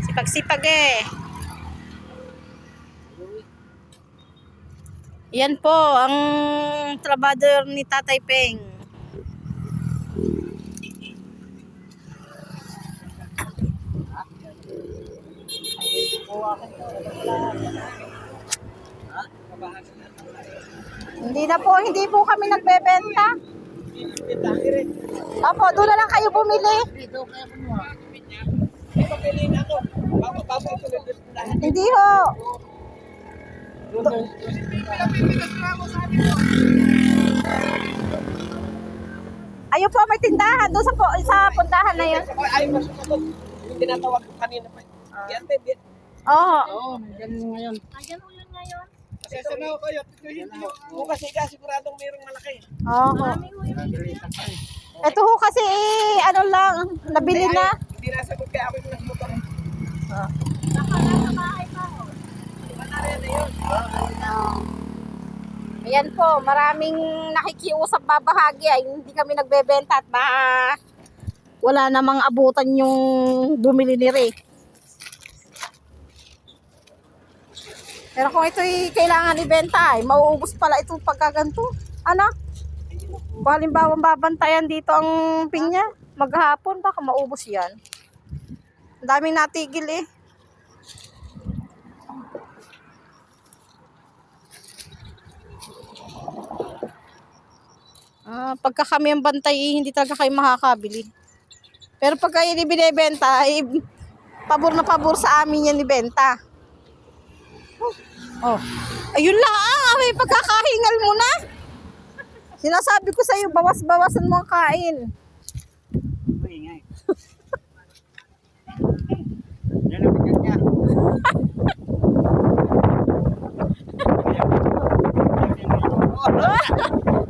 Sipag-sipag eh. Yan po ang trabador ni Tatay Peng. Hindi po kami nagbebenta. Opo, doon na lang kayo bumili. Hindi ho. Ayun po, may tindahan doon sa puntahan na yun. Ay, mas ito. Yung tinatawag ko kanina pa. Oo. Oo, ganun ngayon. Ayan mo yun ngayon. Kasi sa nao kayo, bukas higa siguradong mayroong malaki. Oo. Ito ho kasi ano lang, nabili na. Hindi nasagot kaya ako yung nagmotor. Baka nasa bahay pa ho. Manarya na yun. Ayan po, maraming nakikiusap babahagi ay hindi kami nagbebenta at baka wala namang abutan yung bumili ni Ray. Pero kung ito'y kailangan ibenta ay mauubos pala itong pagkaganto. Ano? Kung halimbawa babantayan dito ang pinya, maghapon baka maubos yan. Ang daming natigil eh. Pagka kami ang bantay, hindi talaga kayo makakabili. Pero pagka yun ibinibenta, pabor na pabor sa amin yan ibenta. Oh, ayun lang, may pagkakahingal mo na. Sinasabi ko sa'yo, bawas-bawasan mo ang kain. Ingay. Yan ang bigat niya.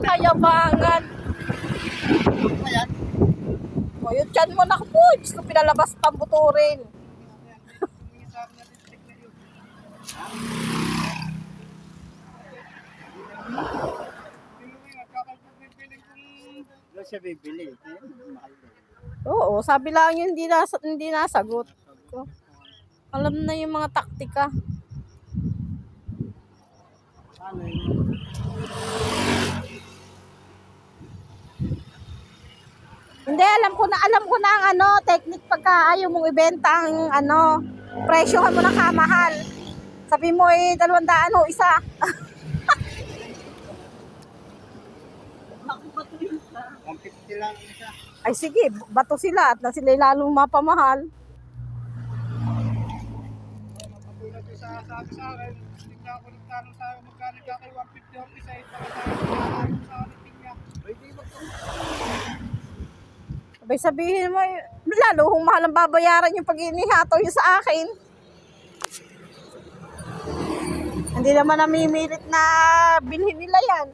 Kayabangan. Ayan. O, yung tiyan mo na po. Gusto pinalabas pang buturin. Doon siya bibili. Oo, sabi lang yun, hindi nasagot. Alam na yung mga taktika. Ano yun? Hindi, alam ko na ang ano, technique pagka ayaw mong ibenta ang ano, presyohan mo ng kamahal. Sabi mo 200 o isa. Ang 50 lang isa. Ay sige, bato sila at na sila lalong mapamahal. Matulad yung sabi sa akin, hindi na ako nagtanong sa akin magkano ka kay 150 ang isa para sa akin niya. Hindi Sabay sabihin mo, lalo kung mahal ang babayaran yung pag-inihataw yung sa akin. Hindi naman namimilit na bilhin nila yan.